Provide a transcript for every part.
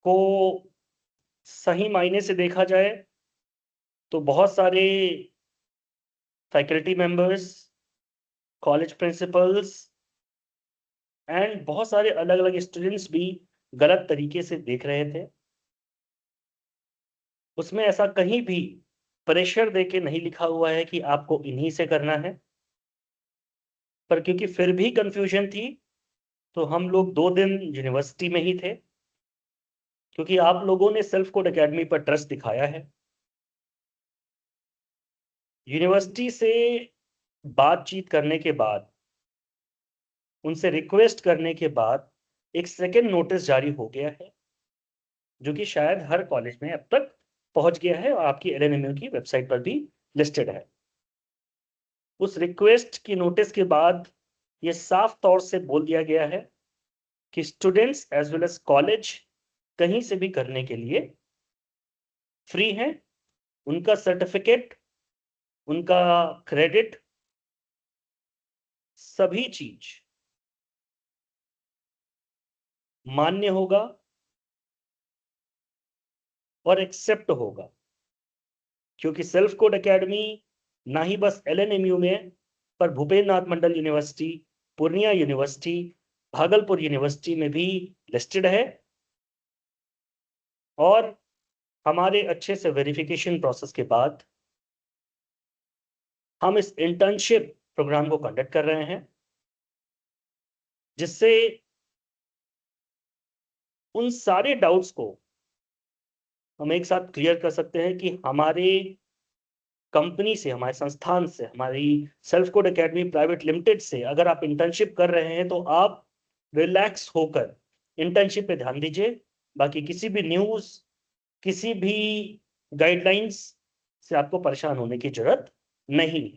को सही मायने से देखा जाए तो बहुत सारे faculty members, college principles and बहुत सारे अलग अलग स्टूडेंट्स भी गलत तरीके से देख रहे थे। उसमें ऐसा कहीं भी प्रेशर देके नहीं लिखा हुआ है कि आपको इन्हीं से करना है, पर क्योंकि फिर भी कंफ्यूजन थी तो हम लोग 2 दिन यूनिवर्सिटी में ही थे, क्योंकि आप लोगों ने सेल्फ कोड एकेडमी पर ट्रस्ट दिखाया है। यूनिवर्सिटी से बातचीत करने के बाद, उनसे रिक्वेस्ट करने के बाद एक सेकेंड नोटिस जारी हो गया है, जो कि शायद हर कॉलेज में अब तक पहुंच गया है और आपकी एलएनएमयू की वेबसाइट पर भी लिस्टेड है। उस रिक्वेस्ट की नोटिस के बाद ये साफ तौर से बोल दिया गया है कि students as well as college कहीं से भी करने के लिए फ्री हैं। उनका सर्टिफिकेट, उनका क्रेडिट, सभी चीज मान्य होगा और एक्सेप्ट होगा, क्योंकि सेल्फ कोड एकेडमी ना ही बस एलएनएमयू में, पर Bhupendra Nath Mandal university, Purnia university, Bhagalpur university में भी लिस्टेड है। और हमारे अच्छे से वेरिफिकेशन प्रोसेस के बाद हम इस इंटर्नशिप प्रोग्राम को कंडक्ट कर रहे हैं, जिससे उन सारे डाउट्स को हम एक साथ क्लियर कर सकते हैं कि हमारे कंपनी से, हमारे संस्थान से, हमारी self code academy private limited से अगर आप इंटर्नशिप कर रहे हैं तो आप रिलैक्स होकर इंटर्नशिप पे ध्यान दीजिए। बाकी किसी भी न्यूज, किसी भी गाइडलाइंस से आपको परेशान होने की जरूरत नहीं।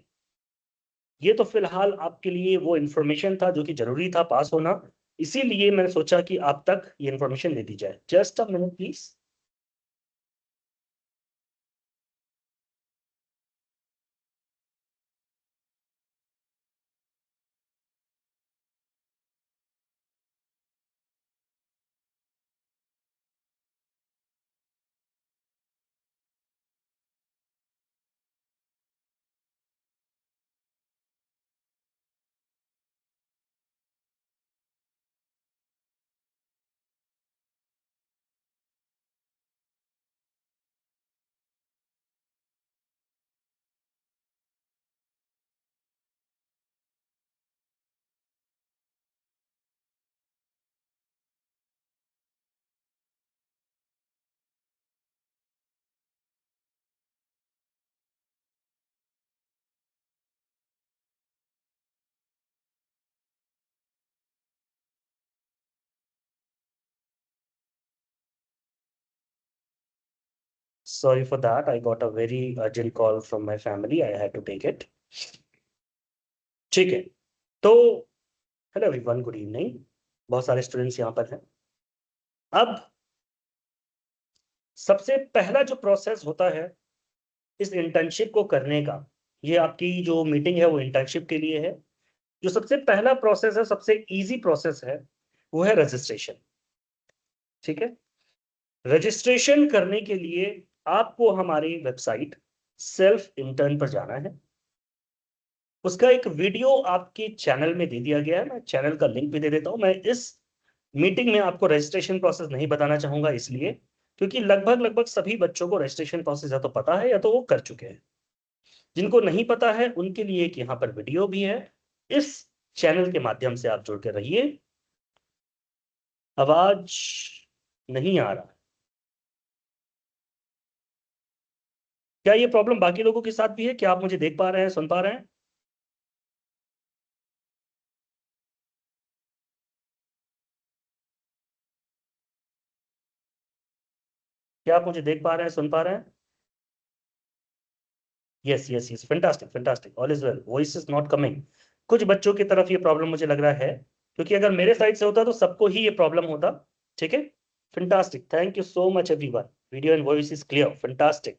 ये तो फिलहाल आपके लिए वो इंफॉर्मेशन था जो कि जरूरी था पास होना, इसीलिए मैंने सोचा कि आप तक ये इंफॉर्मेशन दे दी जाए। Just a minute please. Sorry for that. I got a very urgent call from my family. I had to take it. ठीक है, तो हेलो एवरीवन, गुड इवनिंग। बहुत सारे स्टूडेंट्स यहाँ पर हैं। अब सबसे पहला जो प्रोसेस होता है इस इंटर्नशिप को करने का, ये आपकी जो मीटिंग है वो इंटर्नशिप के लिए है। जो सबसे पहला प्रोसेस है, सबसे इजी प्रोसेस है, वो है रजिस्ट्रेशन। ठीक है, रजिस्ट्रेशन करने के लिए आपको हमारी वेबसाइट सेल्फ इंटर्न पर जाना है। उसका एक वीडियो आपके चैनल में दे दिया गया है, मैं चैनल का लिंक भी दे देता हूं। मैं इस मीटिंग में आपको रजिस्ट्रेशन प्रोसेस नहीं बताना चाहूंगा, इसलिए क्योंकि लगभग लगभग सभी बच्चों को रजिस्ट्रेशन प्रोसेस या तो पता है या तो वो कर चुके हैं। जिनको नहीं पता है उनके लिए एक यहाँ पर वीडियो भी है, इस चैनल के माध्यम से आप जुड़ कर रहिए। आवाज नहीं आ रहा, क्या ये प्रॉब्लम बाकी लोगों के साथ भी है? क्या आप मुझे देख पा रहे हैं, सुन पा रहे हैं? क्या आप मुझे देख पा रहे हैं, सुन पा रहे हैं? Yes yes yes, fantastic fantastic, all is well. Voice is not coming. कुछ बच्चों की तरफ ये प्रॉब्लम मुझे लग रहा है, क्योंकि अगर मेरे साइड से होता तो सबको ही ये प्रॉब्लम होता। ठीक है, fantastic, thank you so much everyone. Video and voice is clear, fantastic.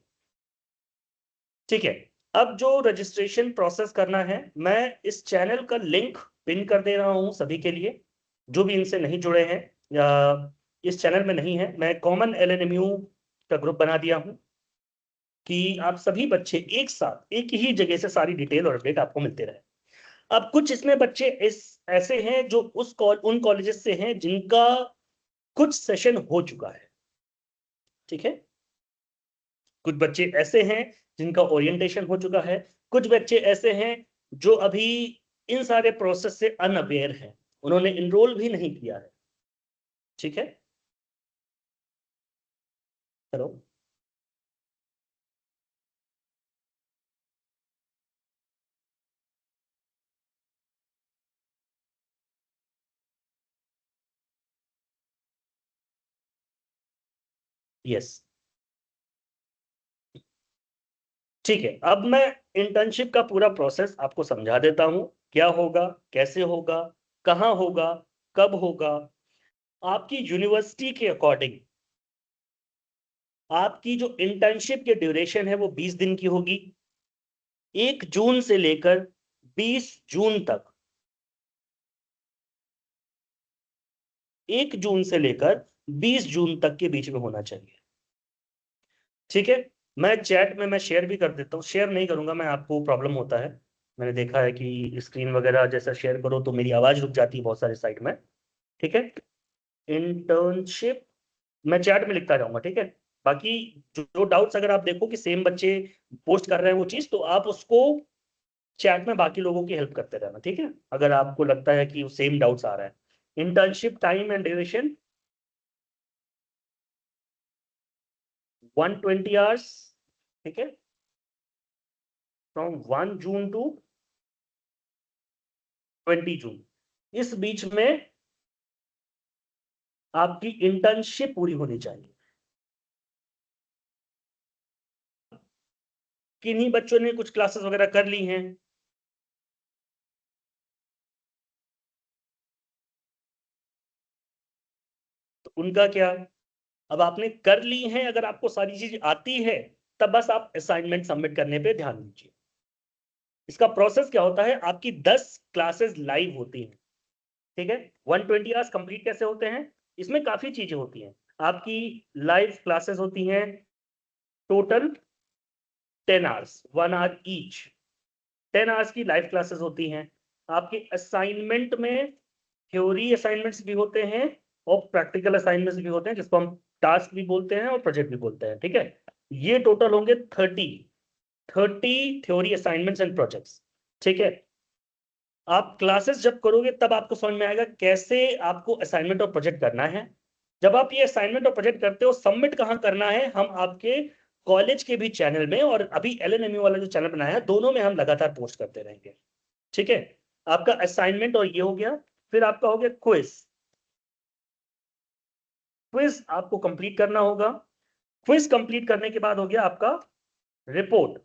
ठीक है, अब जो रजिस्ट्रेशन प्रोसेस करना है, मैं इस चैनल का लिंक पिन कर दे रहा हूं सभी के लिए, जो भी इनसे नहीं जुड़े हैं, या इस चैनल में नहीं है, मैं कॉमन LNMU का ग्रुप बना दिया हूं कि आप सभी बच्चे एक साथ एक ही जगह से सारी डिटेल और अपडेट आपको मिलते रहे। अब कुछ इसमें बच्चे ऐसे हैं जो उन कॉलेजेस से हैं जिनका कुछ सेशन हो चुका है, ठीक है। कुछ बच्चे ऐसे हैं जिनका ओरिएंटेशन हो चुका है, कुछ बच्चे ऐसे हैं जो अभी इन सारे प्रोसेस से अनअवेयर हैं, उन्होंने इनरोल भी नहीं किया है, ठीक है। हेलो, यस, ठीक है। अब मैं इंटर्नशिप का पूरा प्रोसेस आपको समझा देता हूं, क्या होगा, कैसे होगा, कहां होगा, कब होगा। आपकी यूनिवर्सिटी के अकॉर्डिंग आपकी जो इंटर्नशिप की ड्यूरेशन है वो 20 दिन की होगी। 1 जून से लेकर 20 जून तक, 1 जून से लेकर 20 जून तक के बीच में होना चाहिए, ठीक है। मैं चैट में मैं शेयर भी कर देता हूँ, शेयर नहीं करूंगा मैं, आपको प्रॉब्लम होता है, मैंने देखा है कि स्क्रीन वगैरह जैसा शेयर करो तो मेरी आवाज रुक जाती है बहुत सारे साइड में, ठीक है। इंटर्नशिप मैं चैट में लिखता जाऊंगा, ठीक है। बाकी जो डाउट्स अगर आप देखो कि सेम बच्चे पोस्ट कर रहे हैं वो चीज, तो आप उसको चैट में बाकी लोगों की हेल्प करते रहना, ठीक है, अगर आपको लगता है कि सेम डाउट्स आ रहा है। Internship time and duration 120 hours, ठीक है, फ्रॉम 1 जून टू 20 जून। इस बीच में आपकी इंटर्नशिप पूरी होनी चाहिए। किन्हीं बच्चों ने कुछ क्लासेस वगैरह कर ली हैं, तो उनका क्या। अब आपने कर ली है, अगर आपको सारी चीज आती है तब बस आप असाइनमेंट सबमिट करने पे ध्यान दीजिए। इसका प्रोसेस क्या होता है, आपकी 10 क्लासेस लाइव होती हैं, ठीक है। 120 आवर्स कंप्लीट कैसे होते हैं, इसमें काफी चीजें होती हैं। आपकी लाइव क्लासेस होती हैं total 10 hours, 1 hour each, 10 hours की लाइव क्लासेस होती हैं। आपके असाइनमेंट में थ्योरी असाइनमेंट्स भी होते हैं और प्रैक्टिकल असाइनमेंट्स भी होते हैं, जिसको हम टास्क भी बोलते हैं और प्रोजेक्ट भी बोलते हैं, ठीक है। ये टोटल होंगे 30 थ्योरी असाइनमेंट्स एंड प्रोजेक्ट्स, ठीक है। आप क्लासेस जब करोगे तब आपको समझ में आएगा कैसे आपको असाइनमेंट और प्रोजेक्ट करना है। जब आप ये असाइनमेंट और प्रोजेक्ट करते हो, सबमिट कहाँ करना है, हम आपके कॉलेज के भी चैनल में और अभी LNMU वाला जो चैनल बनाया है, दोनों में हम लगातार पोस्ट करते रहेंगे, ठीक है। आपका असाइनमेंट और ये हो गया, फिर आपका हो गया क्विज। क्विज आपको कंप्लीट करना होगा। क्विज कंप्लीट करने के बाद हो गया आपका रिपोर्ट,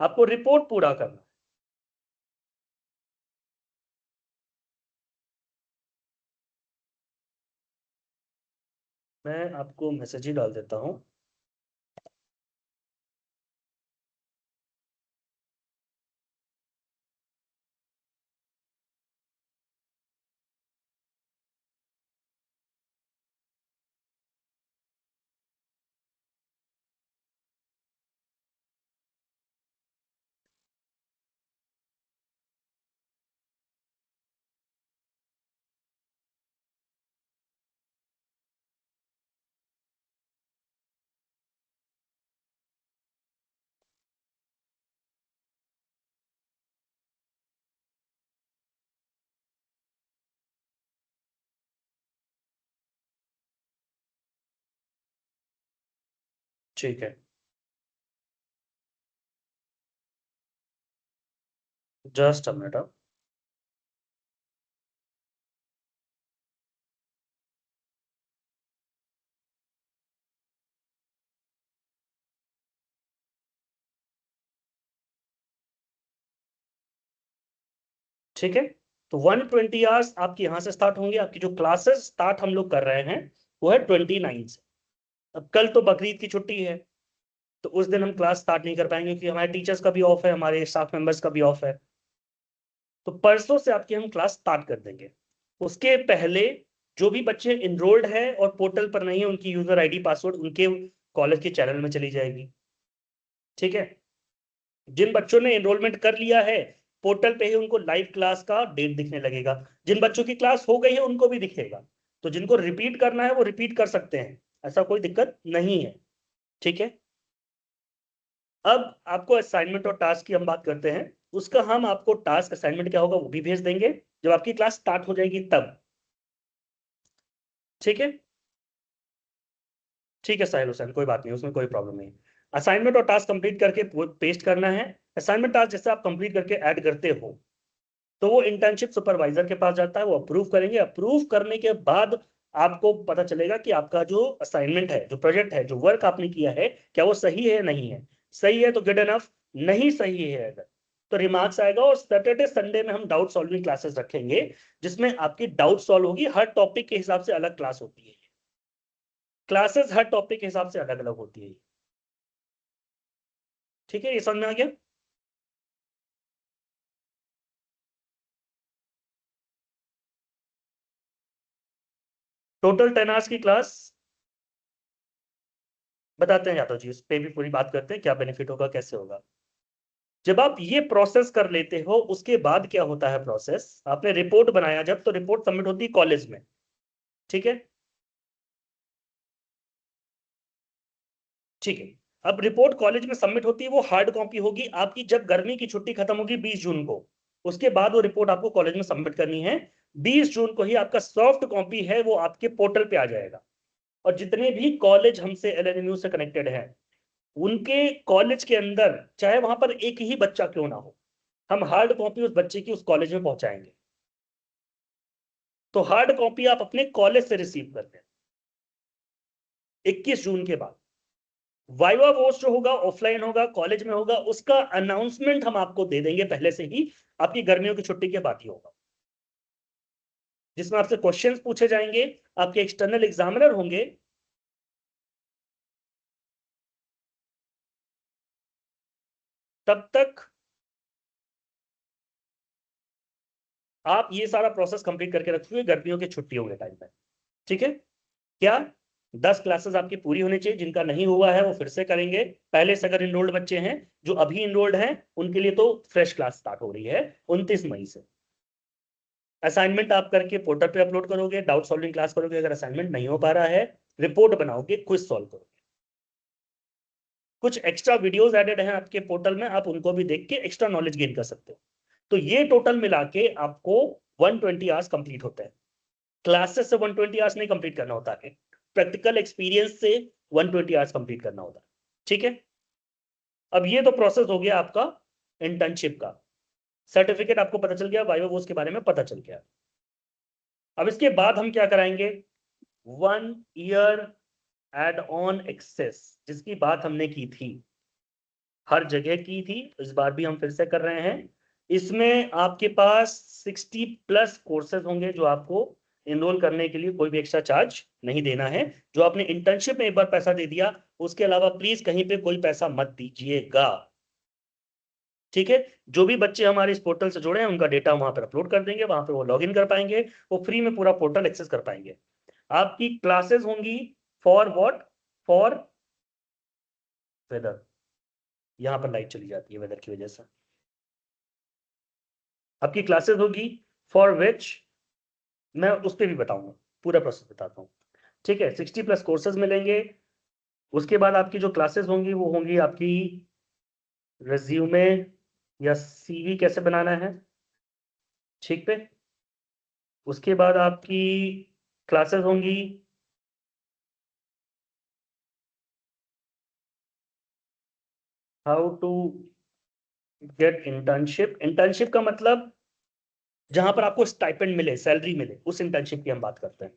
आपको रिपोर्ट पूरा करना। मैं आपको मैसेज ही डाल देता हूं। ठीक है, जस्ट अ मिनट। ठीक है, तो 120 आवर्स आपकी यहां से स्टार्ट होंगे। आपकी जो क्लासेस स्टार्ट हम लोग कर रहे हैं वो है 29 से। अब कल तो बकरीद की छुट्टी है, तो उस दिन हम क्लास स्टार्ट नहीं कर पाएंगे क्योंकि हमारे टीचर्स का भी ऑफ है, हमारे स्टाफ मेंबर्स का भी ऑफ है। तो परसों से आपकी हम क्लास स्टार्ट कर देंगे। उसके पहले जो भी बच्चे इनरोल्ड है और पोर्टल पर नहीं है, उनकी यूजर आईडी पासवर्ड उनके कॉलेज के चैनल में चली जाएगी। ठीक है, जिन बच्चों ने एनरोलमेंट कर लिया है पोर्टल पे ही उनको लाइव क्लास का डेट दिखने लगेगा। जिन बच्चों की क्लास हो गई है उनको भी दिखेगा। तो जिनको रिपीट करना है वो रिपीट कर सकते हैं, ऐसा कोई दिक्कत नहीं है। ठीक है, अब आपको असाइनमेंट और टास्क की हम बात करते हैं। उसका हम आपको टास्क असाइनमेंट क्या होगा वो भी भेज देंगे जब आपकी क्लास स्टार्ट हो जाएगी तब। ठीक है, ठीक है साहिल हुसैन, कोई बात नहीं, उसमें कोई प्रॉब्लम नहीं। असाइनमेंट और टास्क कंप्लीट करके पेस्ट करना है। असाइनमेंट टास्क जैसे आप कंप्लीट करके ऐड करते हो तो वो इंटर्नशिप सुपरवाइजर के पास जाता है, वो अप्रूव करेंगे। अप्रूव करने के बाद आपको पता चलेगा कि आपका जो असाइनमेंट है, जो प्रोजेक्ट है, जो वर्क आपने किया है, क्या वो सही है नहीं है। सही है तो गुड इनफ, नहीं सही है अगर तो रिमार्क्स आएगा। और सैटरडे संडे में हम डाउट सॉल्विंग क्लासेस रखेंगे जिसमें आपकी डाउट सॉल्व होगी। हर टॉपिक के हिसाब से अलग क्लास होती है, क्लासेस हर टॉपिक के हिसाब से अलग अलग होती है। ठीक है, ये समझ में आ गया। टोटल 10 आवर्स की क्लास बताते हैं यादव जी, उस पर भी पूरी बात करते हैं क्या बेनिफिट होगा कैसे होगा। जब आप ये प्रोसेस कर लेते हो उसके बाद क्या होता है प्रोसेस, आपने रिपोर्ट बनाया जब तो रिपोर्ट सबमिट होती है कॉलेज में। ठीक है, ठीक है। अब रिपोर्ट कॉलेज में सबमिट होती है, वो हार्ड कॉपी होगी आपकी जब गर्मी की छुट्टी खत्म होगी 20 जून को। उसके बाद वो रिपोर्ट आपको कॉलेज में सबमिट करनी है। 20 जून को ही आपका सॉफ्ट कॉपी है वो आपके पोर्टल पे आ जाएगा। और जितने भी कॉलेज हमसे एलएनएमयू से कनेक्टेड है उनके कॉलेज के अंदर चाहे वहां पर एक ही बच्चा क्यों ना हो, हम हार्ड कॉपी उस बच्चे की उस कॉलेज में पहुंचाएंगे। तो हार्ड कॉपी आप अपने कॉलेज से रिसीव कर लें 21 जून के बाद। वाइवा वोस जो होगा ऑफलाइन होगा, कॉलेज में होगा, उसका अनाउंसमेंट हम आपको दे देंगे पहले से ही, आपकी गर्मियों की छुट्टी के बाद ही होगा। जिसमें आपसे क्वेश्चंस पूछे जाएंगे, आपके एक्सटर्नल एग्जामिनर होंगे। तब तक आप ये सारा प्रोसेस कंप्लीट करके रखिए गर्मियों की छुट्टियों के टाइम में। ठीक है, क्या 10 क्लासेस आपकी पूरी होनी चाहिए, जिनका नहीं हुआ है वो फिर से करेंगे। पहले से अगर इनरोल्ड बच्चे हैं, जो अभी इनरोल्ड हैं उनके लिए तो फ्रेश क्लास स्टार्ट हो रही है 29 मई से। असाइनमेंट आप करके पोर्टल पे अपलोड करोगे, डाउट सॉल्विंग क्लास करोगे, अगर असाइनमेंट नहीं हो पा रहा है रिपोर्ट बनाओगे, क्विज सॉल्व करोगे। कुछ एक्स्ट्रा वीडियोस एडेड हैं आपके पोर्टल में, आप उनको भी देख के एक्स्ट्रा नॉलेज गेन कर सकते हो। तो ये टोटल मिला के आपको 120 आवर्स कंप्लीट होता है। क्लासेस से 120 आवर्स नहीं कंप्लीट करना होता है, प्रैक्टिकल एक्सपीरियंस से 120 आवर्स कंप्लीट करना होता है। ठीक है, अब ये तो प्रोसेस हो गया आपका इंटर्नशिप का। सर्टिफिकेट आपको पता चल गया, वाइवा वोस के बारे में पता चल गया। अब इसके बाद हम क्या कराएंगे, 1 ईयर एड ऑन एक्सेस, जिसकी बात हमने की थी, हर जगह की थी, इस बार भी हम फिर से कर रहे हैं। इसमें आपके पास 60+ कोर्सेज होंगे जो आपको एनरोल करने के लिए कोई भी एक्स्ट्रा चार्ज नहीं देना है। जो आपने इंटर्नशिप में एक बार पैसा दे दिया, उसके अलावा प्लीज कहीं पे कोई पैसा मत दीजिएगा। ठीक है, जो भी बच्चे हमारे इस पोर्टल से जुड़े हैं उनका डेटा वहां पर अपलोड कर देंगे, वहां पे वो लॉग इन कर पाएंगे, वो फ्री में पूरा पोर्टल एक्सेस कर पाएंगे। आपकी क्लासेस होंगी फॉर व्हाट, फॉर वेदर। यहां पर लाइट चली जाती है वेदर की वजह से। आपकी क्लासेस होगी फॉर विच, मैं उस पर भी बताऊंगा, पूरा प्रोसेस बताता हूँ। ठीक है, 60+ कोर्सेज मिलेंगे। उसके बाद आपकी जो क्लासेस होंगी वो होंगी आपकी रेज्यूमे या सीवी कैसे बनाना है, ठीक पे। उसके बाद आपकी क्लासेस होंगी how to get internship. Internship का मतलब जहां पर आपको स्टाइपेंड मिले, सैलरी मिले, उस इंटर्नशिप की हम बात करते हैं।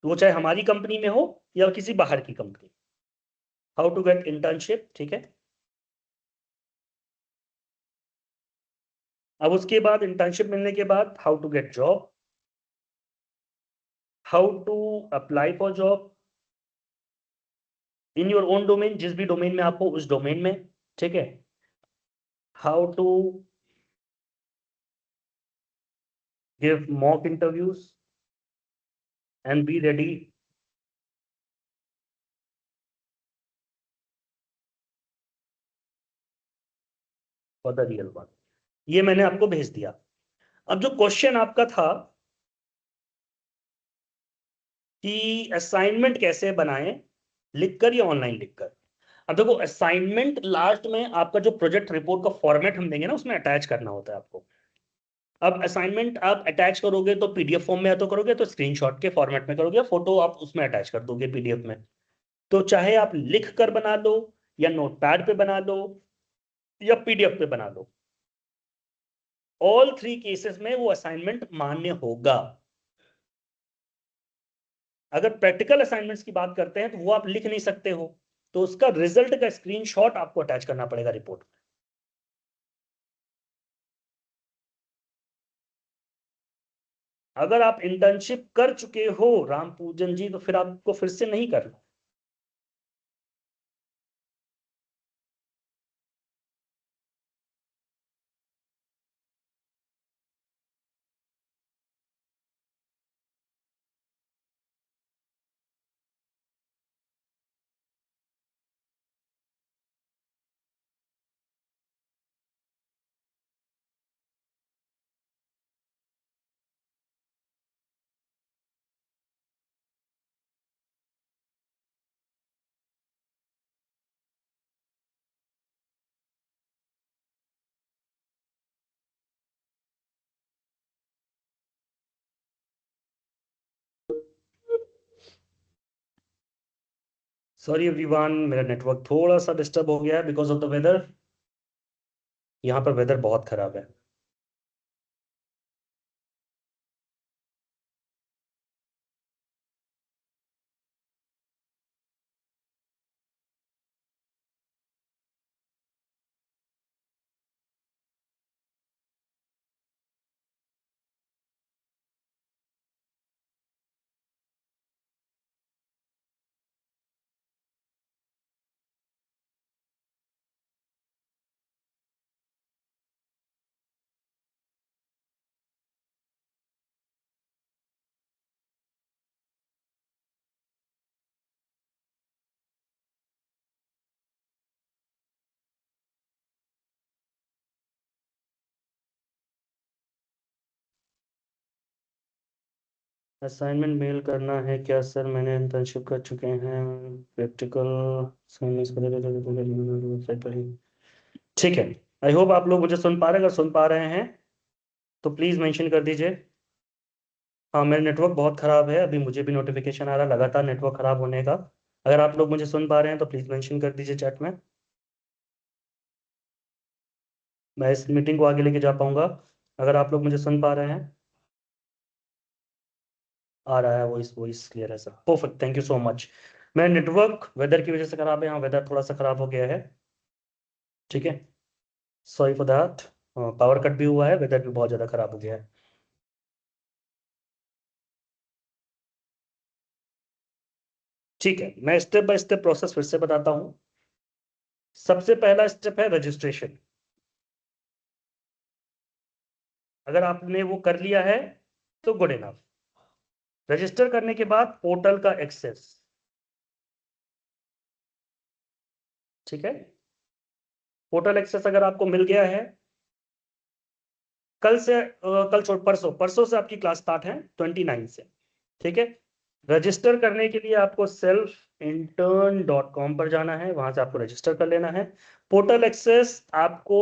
तो वो चाहे हमारी कंपनी में हो या किसी बाहर की company. How to get internship, ठीक है। अब उसके बाद इंटर्नशिप मिलने के बाद how to get job, how to apply for job in your own domain, जिस भी डोमेन में आप हो उस डोमेन में। ठीक है, how to give mock interviews, and be ready for the real one। ये मैंने आपको भेज दिया। अब जो क्वेश्चन आपका था कि असाइनमेंट कैसे बनाएं, लिखकर या ऑनलाइन लिखकर। अब देखो, असाइनमेंट लास्ट में आपका जो प्रोजेक्ट रिपोर्ट का फॉर्मेट हम देंगे ना, उसमें अटैच करना होता है आपको। अब असाइनमेंट आप अटैच करोगे तो पीडीएफ फॉर्म में या तो करोगे, तो स्क्रीनशॉट के फॉर्मेट में करोगे, फोटो आप उसमें अटैच कर दोगे पीडीएफ में। तो चाहे आप लिख कर बना लो, या नोटपैड पे बना लो, या पीडीएफ पे बना लो, ऑल थ्री केसेस में वो असाइनमेंट मान्य होगा। अगर प्रैक्टिकल असाइनमेंट्स की बात करते हैं तो वो आप लिख नहीं सकते हो, तो उसका रिजल्ट का स्क्रीनशॉट आपको अटैच करना पड़ेगा रिपोर्ट में। अगर आप इंटर्नशिप कर चुके हो राम पूजन जी, तो फिर आपको फिर से नहीं करना। सॉरी एवरीवन, मेरा नेटवर्क थोड़ा सा डिस्टर्ब हो गया है बिकॉज ऑफ द वेदर। यहाँ पर वेदर बहुत खराब है। असाइनमेंट मेल करना है क्या सर? मैंने इंटर्नशिप कर चुके हैं, प्रैक्टिकल वेबसाइट पर ही। ठीक है, आई होप आप लोग मुझे सुन पा रहे हैं। अगर सुन पा रहे हैं तो प्लीज मेंशन कर दीजिए। हाँ, मेरा नेटवर्क बहुत खराब है, अभी मुझे भी नोटिफिकेशन आ रहा है लगातार नेटवर्क खराब होने का। अगर आप लोग मुझे सुन पा रहे हैं तो प्लीज मेंशन कर दीजिए चैट में, मैं इस मीटिंग को आगे लेके जा पाऊंगा। अगर आप लोग मुझे सुन पा रहे हैं। आ रहा है वॉइस, वॉइस क्लियर है sir, perfect, thank you so much. मेरा नेटवर्क वेदर की वजह से खराब है, हाँ वेदर थोड़ा सा खराब हो गया है। ठीक है, sorry for that. Power cut भी हुआ है, वेदर भी बहुत ज़्यादा खराब हो गया है। ठीक है, मैं स्टेप बाय स्टेप प्रोसेस फिर से बताता हूँ। सबसे पहला स्टेप है रजिस्ट्रेशन। अगर आपने वो कर लिया है तो गुड इनफ। रजिस्टर करने के बाद पोर्टल का एक्सेस। ठीक है, पोर्टल एक्सेस अगर आपको मिल गया है, कल से कल छोड़ परसों, परसों से आपकी क्लास स्टार्ट है 29 से। ठीक है, रजिस्टर करने के लिए आपको selfintern.com पर जाना है, वहां से आपको रजिस्टर कर लेना है। पोर्टल एक्सेस आपको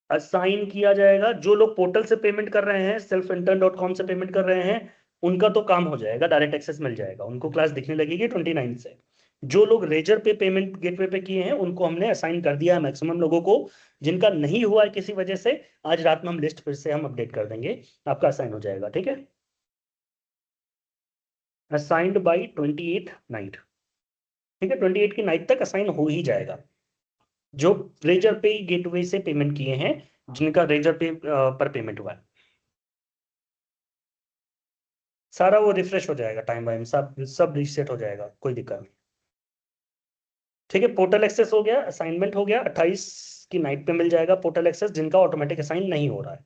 असाइन किया जाएगा। जो लोग पोर्टल से पेमेंट कर रहे हैं, selfintern.com से पेमेंट कर रहे हैं, उनका तो काम हो जाएगा, डायरेक्ट एक्सेस मिल जाएगा, उनको क्लास दिखने लगेगी 29 से। जो लोग रेजर पे पेमेंट गेटवे पे किए हैं, उनको हमने असाइन कर दिया है मैक्सिमम लोगों को। जिनका नहीं हुआ है किसी वजह से, आज रात में हम लिस्ट फिर से हम अपडेट कर देंगे, आपका असाइन हो जाएगा। ठीक है, असाइंड बाई 28 नाइट। ठीक है, 28 की नाइट तक असाइन हो ही जाएगा। जो रेजर पे गेटवे से पेमेंट किए हैं, जिनका रेजर पे पर पेमेंट हुआ है, सारा वो रिफ्रेश हो जाएगा, टाइम वाइम सब सब रीसेट हो जाएगा, कोई दिक्कत नहीं। ठीक है, पोर्टल एक्सेस हो गया, असाइनमेंट हो गया। 28 की नाइट पे मिल जाएगा पोर्टल एक्सेस, जिनका ऑटोमेटिक असाइन नहीं हो रहा है।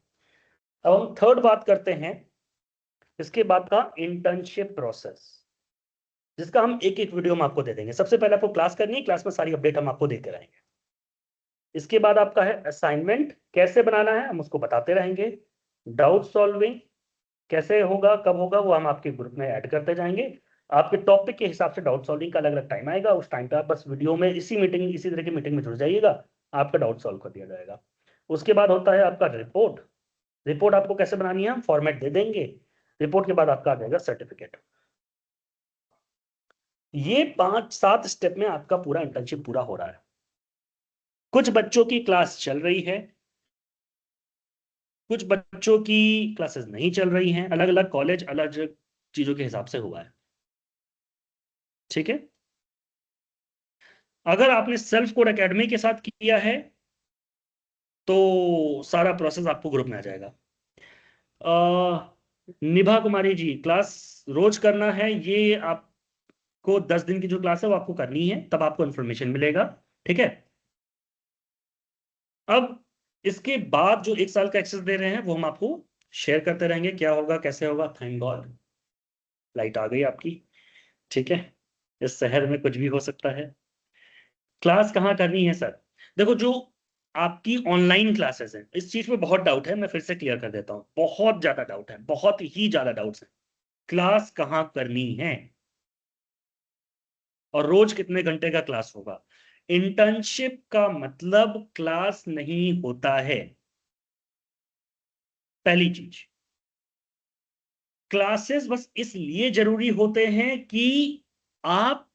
अब हम थर्ड बात करते हैं, इसके बाद का इंटर्नशिप प्रोसेस, जिसका हम एक एक वीडियो में आपको दे देंगे। सबसे पहले आपको क्लास करनी है, क्लास में सारी अपडेट हम आपको देते रहेंगे। इसके बाद आपका है असाइनमेंट, कैसे बनाना है हम उसको बताते रहेंगे। डाउट सॉल्विंग कैसे होगा, कब होगा, वो हम आपके ग्रुप में ऐड करते जाएंगे। आपके टॉपिक के हिसाब से डाउट सॉल्विंग का अलग अलग टाइम आएगा, उस टाइम पे आप बस वीडियो में इसी तरह की मीटिंग में जुड़ जाइएगा, आपका डाउट सॉल्व कर दिया जाएगा। उसके बाद होता है आपका रिपोर्ट। रिपोर्ट आपको कैसे बनानी है हम फॉर्मेट दे देंगे। रिपोर्ट के बाद आपका आ जाएगा सर्टिफिकेट। ये 5-7 स्टेप में आपका पूरा इंटर्नशिप पूरा हो रहा है। कुछ बच्चों की क्लास चल रही है, कुछ बच्चों की क्लासेस नहीं चल रही हैं, अलग अलग कॉलेज अलग अलग चीजों के हिसाब से हुआ है। ठीक है, अगर आपने सेल्फ कोड एकेडमी के साथ किया है तो सारा प्रोसेस आपको ग्रुप में आ जाएगा। निभा कुमारी जी, क्लास रोज करना है, ये आपको 10 दिन की जो क्लास है वो आपको करनी है, तब आपको इन्फॉर्मेशन मिलेगा। ठीक है, अब इसके बाद जो 1 साल का एक्सेस दे रहे हैं वो हम आपको शेयर करते रहेंगे, क्या होगा कैसे होगा। थैंक गॉड लाइट आ गई आपकी। ठीक है, इस शहर में कुछ भी हो सकता है। क्लास कहाँ करनी है सर, देखो जो आपकी ऑनलाइन क्लासेस हैं, इस चीज में बहुत डाउट है, मैं फिर से क्लियर कर देता हूँ, बहुत ज्यादा डाउट है, बहुत ही ज्यादा डाउट्स है। क्लास कहाँ करनी है और रोज कितने घंटे का क्लास होगा। इंटर्नशिप का मतलब क्लास नहीं होता है। पहली चीज, क्लासेस बस इसलिए जरूरी होते हैं कि आप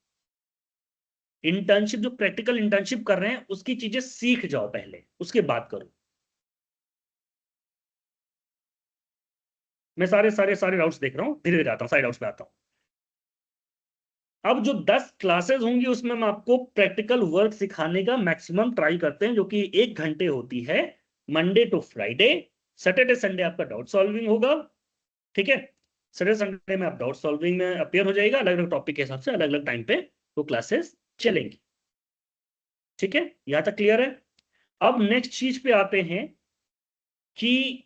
इंटर्नशिप, जो प्रैक्टिकल इंटर्नशिप कर रहे हैं उसकी चीजें सीख जाओ पहले, उसके बाद करो। मैं सारे सारे सारे डाउट्स देख रहा हूं, धीरे धीरे आता हूं, सारे डाउट्स पे आता हूं। अब जो 10 क्लासेस होंगी उसमें हम आपको प्रैक्टिकल वर्क सिखाने का मैक्सिमम ट्राई करते हैं, जो कि 1 घंटे होती है, Monday to Friday. Saturday Sunday आपका डाउट सॉल्विंग होगा। ठीक है, सैटरडे संडे में आप डाउट सॉल्विंग में अपियर हो जाएगा, अलग अलग टॉपिक के हिसाब से अलग अलग टाइम पे वो क्लासेस चलेंगी। ठीक है, यहां तक क्लियर है। अब नेक्स्ट चीज पे आते हैं कि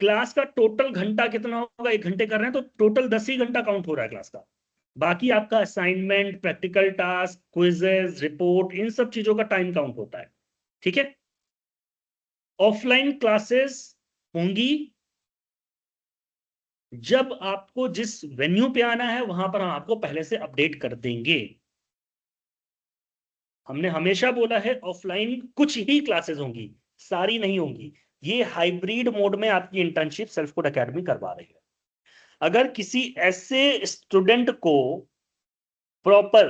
क्लास का टोटल घंटा कितना होगा। 1 घंटे कर रहे हैं तो टोटल 10 ही घंटा काउंट हो रहा है क्लास का। बाकी आपका assignment, practical task, quizzes, report, इन सब चीजों का टाइम काउंट होता है। ठीक है, ऑफलाइन क्लासेस होंगी जब आपको जिस वेन्यू पे आना है वहां पर हम आपको पहले से अपडेट कर देंगे। हमने हमेशा बोला है ऑफलाइन कुछ ही क्लासेस होंगी, सारी नहीं होंगी। ये हाइब्रिड मोड में आपकी इंटर्नशिप सेल्फ कोड एकेडमी करवा रही है। अगर किसी ऐसे स्टूडेंट को प्रॉपर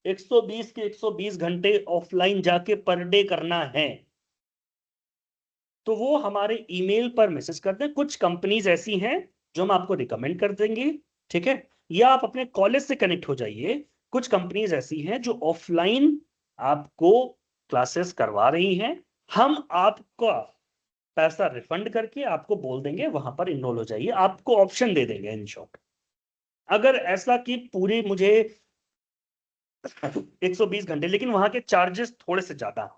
120 के 120 घंटे ऑफलाइन जाके पर डे करना है तो वो हमारे ईमेल पर मैसेज कर दें। कुछ कंपनीज ऐसी हैं जो हम आपको रिकमेंड कर देंगे। ठीक है, या आप अपने कॉलेज से कनेक्ट हो जाइए। कुछ कंपनीज ऐसी हैं जो ऑफलाइन आपको क्लासेस करवा रही हैं, हम आपका पैसा रिफंड करके आपको बोल देंगे वहां पर इनरोल हो जाइए, आपको ऑप्शन दे देंगे इन शॉर्ट। अगर ऐसा कि पूरी मुझे 120 घंटे, लेकिन वहां के चार्जेस थोड़े से ज्यादा,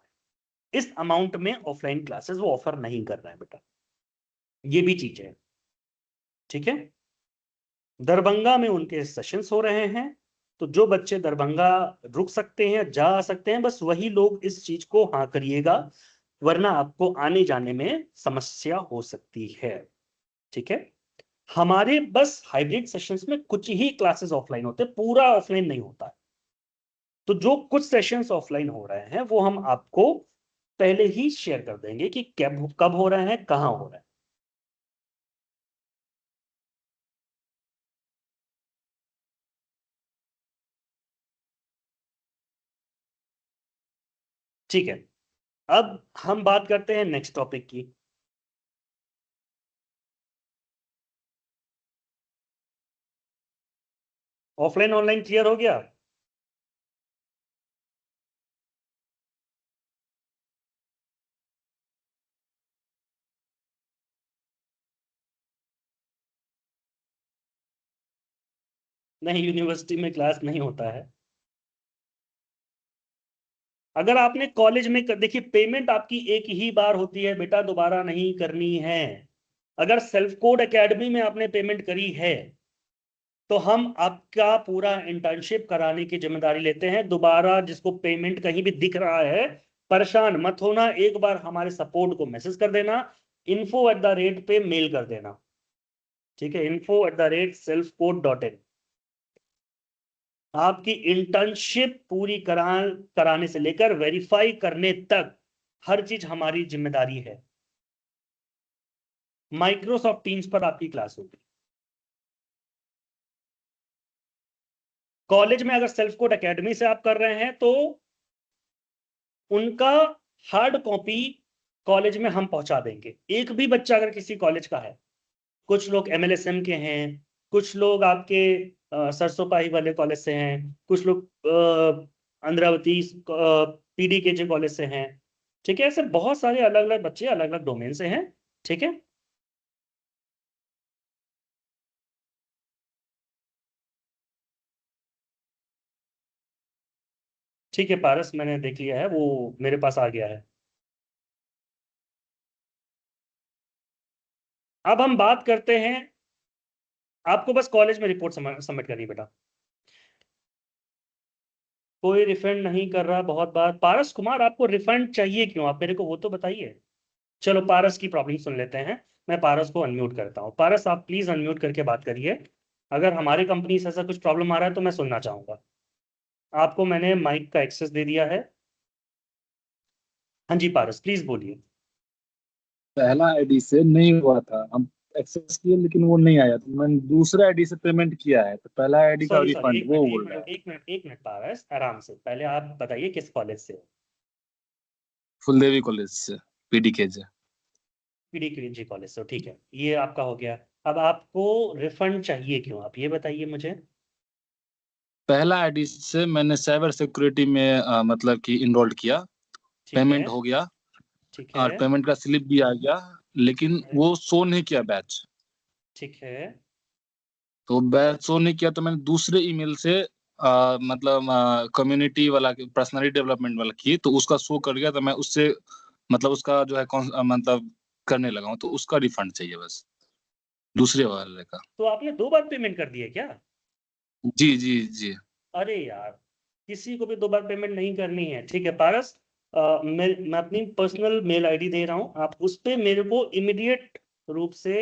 इस अमाउंट में ऑफलाइन क्लासेस वो ऑफर नहीं कर रहा है बेटा, ये भी चीज है। ठीक है, दरभंगा में उनके सेशंस हो रहे हैं, तो जो बच्चे दरभंगा रुक सकते हैं, जा सकते हैं, बस वही लोग इस चीज को हाँ करिएगा, वरना आपको आने जाने में समस्या हो सकती है। ठीक है, हमारे बस हाइब्रिड सेशंस में कुछ ही क्लासेस ऑफलाइन होते हैं, पूरा ऑफलाइन नहीं होता है। तो जो कुछ सेशंस ऑफलाइन हो रहे हैं वो हम आपको पहले ही शेयर कर देंगे कि कब कब हो रहे हैं, कहां हो रहे हैं। ठीक है, अब हम बात करते हैं नेक्स्ट टॉपिक की। ऑफलाइन ऑनलाइन क्लियर हो गया। नहीं, यूनिवर्सिटी में क्लास नहीं होता है। अगर आपने कॉलेज में देखिए, पेमेंट आपकी एक ही बार होती है बेटा, दोबारा नहीं करनी है। अगर सेल्फ कोड एकेडमी में आपने पेमेंट करी है तो हम आपका पूरा इंटर्नशिप कराने की जिम्मेदारी लेते हैं। दोबारा जिसको पेमेंट कहीं भी दिख रहा है, परेशान मत होना, एक बार हमारे सपोर्ट को मैसेज कर देना, info@rate पे मेल कर देना, ठीक है, info@selfcode.in। आपकी इंटर्नशिप पूरी कराने से लेकर वेरीफाई करने तक हर चीज हमारी जिम्मेदारी है। माइक्रोसॉफ्ट टीम्स पर आपकी क्लास होगी। कॉलेज में अगर सेल्फ कोड एकेडमी से आप कर रहे हैं तो उनका हार्ड कॉपी कॉलेज में हम पहुंचा देंगे। एक भी बच्चा अगर किसी कॉलेज का है, कुछ लोग MLSM के हैं, कुछ लोग आपके सरसोपाही वाले कॉलेज से हैं, कुछ लोग इंद्रावती PDKJ कॉलेज से हैं, ठीक है, ऐसे बहुत सारे अलग अलग बच्चे अलग अलग डोमेन से हैं, ठीक है। ठीक है पारस, मैंने देख लिया है, वो मेरे पास आ गया है। अब हम बात करते हैं, आपको बस कॉलेज में रिपोर्ट सबमिट करनी बेटा। कोई रिफंड नहीं कर रहा, बहुत बार। पारस कुमार, आपको रिफंड चाहिए क्यों, आप मेरे को वो तो बताइए। चलो पारस की प्रॉब्लम सुन लेते हैं। मैं पारस को अनम्यूट करता हूँ। पारस आप प्लीज अनम्यूट करके बात करिए। अगर हमारे कंपनी से ऐसा कुछ प्रॉब्लम आ रहा है तो मैं सुनना चाहूंगा। आपको मैंने माइक का एक्सेस दे दिया है। हाँ जी पारस, प्लीज बोलिए। पहला आईडी से नहीं हुआ था, हम एक्सेस किए लेकिन वो नहीं आया, तो मैंने दूसरे आईडी से पेमेंट किया है, तो पहला आईडी का सॉरी सॉरी, रिफंड एक वो मिनट एक बोल रहा मिनट है। एक मिनट एक मिनट पारस, आराम से, पहले आप बताइए किस कॉलेज से हो। फुलदेवी कॉलेज से, PDKJ। PDKG कॉलेज से हो, ठीक है, ये आपका हो गया। अब आपको रिफंड चाहिए क्यों, आप ये बताइए मुझे। पहला आईडी से मैंने साइबर सिक्योरिटी में मतलब कि इनरोल्ड किया, ठीक है। पेमेंट हो गया ठीक और है। पेमेंट का स्लिप भी आ गया, लेकिन ठीक है। वो शो नहीं किया बैच। ठीक है। तो बैच शो नहीं किया, तो मैंने दूसरे ईमेल से मतलब कम्युनिटी वाला, पर्सनालिटी डेवलपमेंट वाला की, तो उसका शो कर गया, तो मैं उससे मतलब उसका जो है मतलब करने लगा हूँ, तो उसका रिफंड चाहिए बस, दूसरे वाले का। तो आपने 2 बार पेमेंट कर दिया क्या। जी जी जी। अरे यार, किसी को भी 2 बार पेमेंट नहीं करनी है, ठीक है पारस। मैं अपनी पर्सनल मेल आईडी दे रहा हूँ, आप उस पे मेरे को इमीडिएट रूप से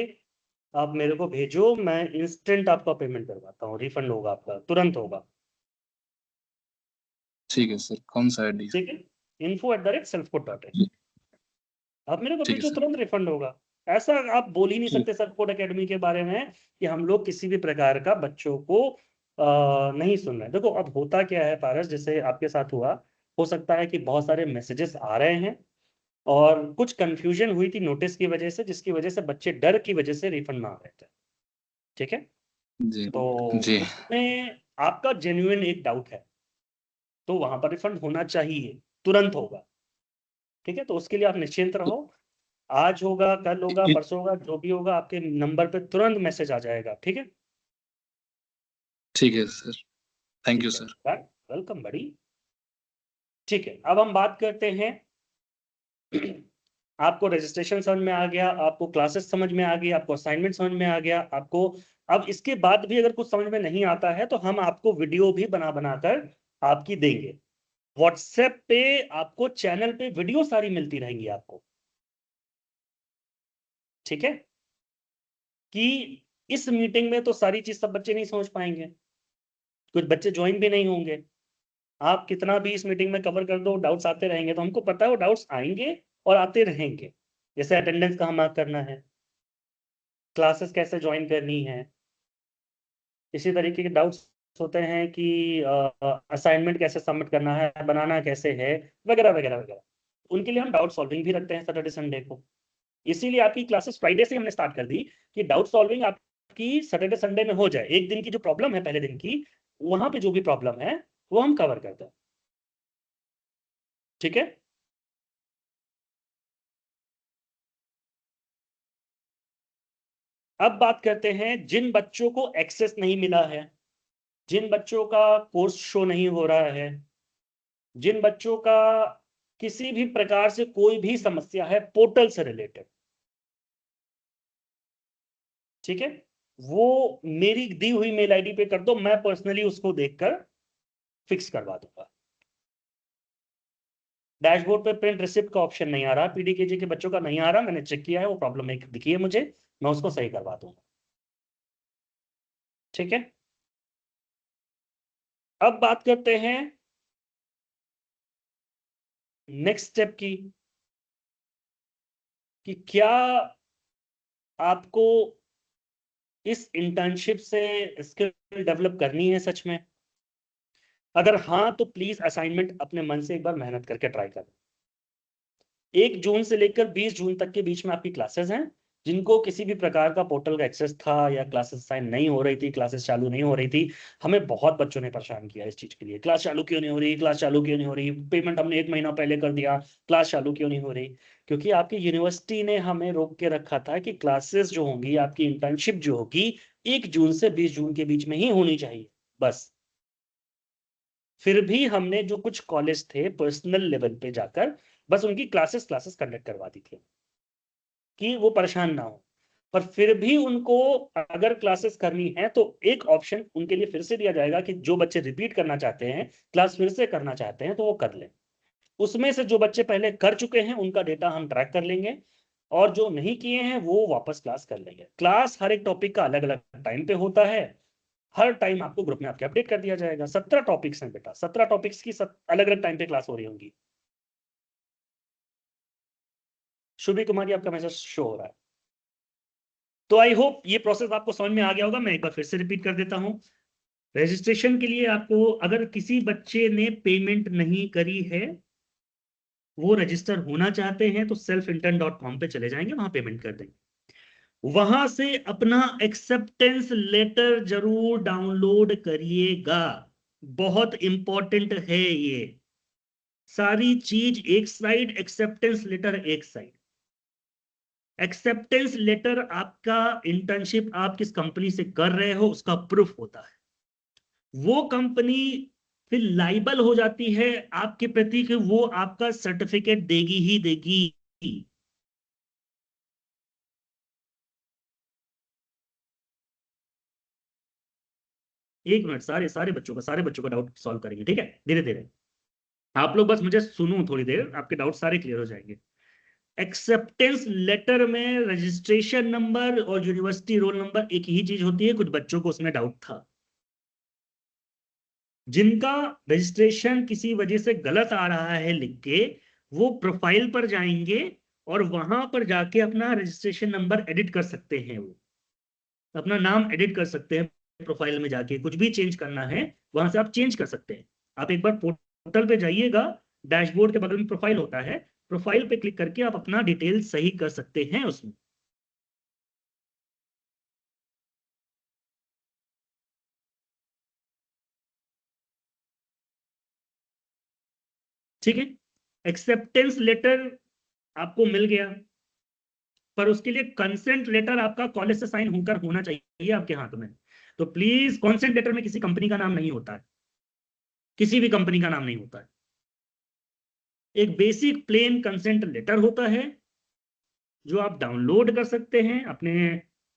आप मेरे को भेजो, मैं इंस्टेंट आपका पेमेंट करवाता हूँ, रिफंड होगा आपका, तुरंत होगा। ठीक है सर, कौन सा आईडी? ठीक है, info@selfcode.in। आप मेरे को ठीक है भेजो, सर। तुरंत रिफंड होगा। ऐसा आप बोल ही नहीं ठीक। सकते सर कोड एकेडमी के बारे में कि हम लोग किसी भी प्रकार का बच्चों को नहीं सुन रहे हैं। देखो अब होता क्या है पारस, जैसे आपके साथ हुआ, हो सकता है कि बहुत सारे मैसेजेस आ रहे हैं और कुछ कंफ्यूजन हुई थी नोटिस की वजह से, जिसकी वजह से बच्चे डर की वजह से रिफंड मांग रहे थे, ठीक है। जी तो जी। उसमें आपका जेन्युइन एक डाउट है, तो वहां पर रिफंड होना चाहिए, तुरंत होगा, ठीक है। तो उसके लिए आप निश्चिंत रहो, आज होगा, कल होगा, परसों होगा, जो भी होगा आपके नंबर पे तुरंत मैसेज आ जाएगा, ठीक है। ठीक है सर, थैंक यू ठीक है, सर। वेलकम बड़ी। ठीक है, अब हम बात करते हैं। आपको रजिस्ट्रेशन समझ में आ गया, आपको क्लासेस समझ में आ गई, आपको असाइनमेंट समझ में आ गया आपको। अब इसके बाद भी अगर कुछ समझ में नहीं आता है तो हम आपको वीडियो भी बना बनाकर आपकी देंगे। व्हाट्सएप पे आपको चैनल पे वीडियो सारी मिलती रहेंगी आपको, ठीक है। कि इस मीटिंग में तो सारी चीज सब बच्चे नहीं समझ पाएंगे, कुछ बच्चे ज्वाइन भी नहीं होंगे। आप कितना भी इस मीटिंग में कवर कर दो, डाउट्स आते रहेंगे, तो हमको पता है वो डाउट्स आएंगे और आते रहेंगे। जैसे अटेंडेंस कहाँ मार्क करना है, क्लासेस कैसे ज्वाइन करनी है, इसी तरीके के डाउट्स होते हैं कि असाइनमेंट कैसे सबमिट करना है, बनाना कैसे है, वगैरह वगैरह वगैरह। उनके लिए हम डाउट सॉल्विंग भी रखते हैं सैटरडे संडे को। इसीलिए आपकी क्लासेस फ्राइडे से हमने स्टार्ट कर दी कि डाउट सॉल्विंग आपकी सैटरडे संडे में हो जाए। एक दिन की जो प्रॉब्लम है पहले दिन की, वहां पे जो भी प्रॉब्लम है वो हम कवर करते हैं, ठीक है। अब बात करते हैं जिन बच्चों को एक्सेस नहीं मिला है, जिन बच्चों का कोर्स शो नहीं हो रहा है, जिन बच्चों का किसी भी प्रकार से कोई भी समस्या है पोर्टल से रिलेटेड, ठीक है, वो मेरी दी हुई मेल आईडी पे कर दो, मैं पर्सनली उसको देखकर फिक्स करवा दूंगा। डैशबोर्ड पे प्रिंट रिसिप्ट का ऑप्शन नहीं आ रहा, पीडीकेजी के बच्चों का नहीं आ रहा, मैंने चेक किया है, वो प्रॉब्लम एक दिखी है मुझे, मैं उसको सही करवा दूंगा। ठीक है, अब बात करते हैं नेक्स्ट स्टेप की, कि क्या आपको इस इंटर्नशिप से स्किल डेवलप करनी है सच में। अगर हाँ तो प्लीज असाइनमेंट अपने मन से एक बार मेहनत करके ट्राई करें। 1 जून से लेकर 20 जून तक के बीच में आपकी क्लासेस हैं। जिनको किसी भी प्रकार का पोर्टल का एक्सेस था या क्लासेस साइन नहीं हो रही थी, क्लासेस चालू नहीं हो रही थी, हमें बहुत बच्चों ने परेशान किया इस चीज के लिए, क्लास चालू क्यों नहीं हो रही, क्लास चालू क्यों नहीं हो रही, पेमेंट हमने 1 महीना पहले कर दिया, क्लास चालू क्यों नहीं हो रही। क्योंकि आपकी यूनिवर्सिटी ने हमें रोक के रखा था कि क्लासेस जो होंगी, आपकी इंटर्नशिप जो होगी 1 जून से 20 जून के बीच में ही होनी चाहिए बस। फिर भी हमने जो कुछ कॉलेज थे पर्सनल लेवल पे जाकर बस उनकी क्लासेस क्लासेस कंडक्ट करवा दी थी कि वो परेशान ना हो। पर फिर भी उनको अगर क्लासेस करनी है तो एक ऑप्शन उनके लिए फिर से दिया जाएगा कि जो बच्चे रिपीट करना चाहते हैं, क्लास फिर से करना चाहते हैं, तो वो कर लें। उसमें से जो बच्चे पहले कर चुके हैं उनका डेटा हम ट्रैक कर लेंगे, और जो नहीं किए हैं वो वापस क्लास कर लेंगे। क्लास हर एक टॉपिक का अलग अलग टाइम पे होता है, हर टाइम आपको ग्रुप में आपके अपडेट कर दिया जाएगा। 17 टॉपिक्स हैं बेटा, 17 टॉपिक्स की अलग अलग टाइम पे क्लास हो रही होंगी। शुभी कुमारी आपका मैसेज शो हो रहा है। तो आई होप ये प्रोसेस आपको समझ में आ गया होगा, मैं एक बार फिर से रिपीट कर देता हूं। रजिस्ट्रेशन के लिए आपको, अगर किसी बच्चे ने पेमेंट नहीं करी है, वो रजिस्टर होना चाहते हैं, तो selfintern.com पे चले जाएंगे, वहां पेमेंट कर देंगे। वहां से अपना एक्सेप्टेंस लेटर जरूर डाउनलोड करिएगा, बहुत इंपॉर्टेंट है ये। सारी चीज एक साइड, एक्सेप्टेंस लेटर एक साइड। एक्सेप्टेंस लेटर आपका इंटर्नशिप आप किस कंपनी से कर रहे हो उसका प्रूफ होता है। वो कंपनी फिर लाइबल हो जाती है आपके प्रति कि वो आपका सर्टिफिकेट देगी ही देगी। एक मिनट, सारे सारे बच्चों का डाउट सॉल्व करेंगे, ठीक है, धीरे धीरे। आप लोग बस मुझे सुनो थोड़ी देर, आपके डाउट सारे क्लियर हो जाएंगे। एक्सेप्टेंस लेटर में रजिस्ट्रेशन नंबर और यूनिवर्सिटी रोल नंबर एक ही चीज होती है, कुछ बच्चों को उसमें डाउट था। जिनका रजिस्ट्रेशन किसी वजह से गलत आ रहा है लिख के, वो प्रोफाइल पर जाएंगे और वहां पर जाके अपना रजिस्ट्रेशन नंबर एडिट कर सकते हैं, वो अपना नाम एडिट कर सकते हैं। प्रोफाइल में जाके कुछ भी चेंज करना है वहां से आप चेंज कर सकते हैं। आप एक बार पोर्टल पे जाइएगा, डैशबोर्ड के बगल में प्रोफाइल होता है, प्रोफाइल पे क्लिक करके आप अपना डिटेल सही कर सकते हैं उसमें। ठीक है, एक्सेप्टेंस लेटर आपको मिल गया, पर उसके लिए कंसेंट लेटर आपका कॉलेज से साइन होकर होना चाहिए आपके हाथ में। तो प्लीज, कंसेंट लेटर में किसी कंपनी का नाम नहीं होता है, किसी भी कंपनी का नाम नहीं होता है। एक बेसिक प्लेन कंसेंट लेटर होता है जो आप डाउनलोड कर सकते हैं अपने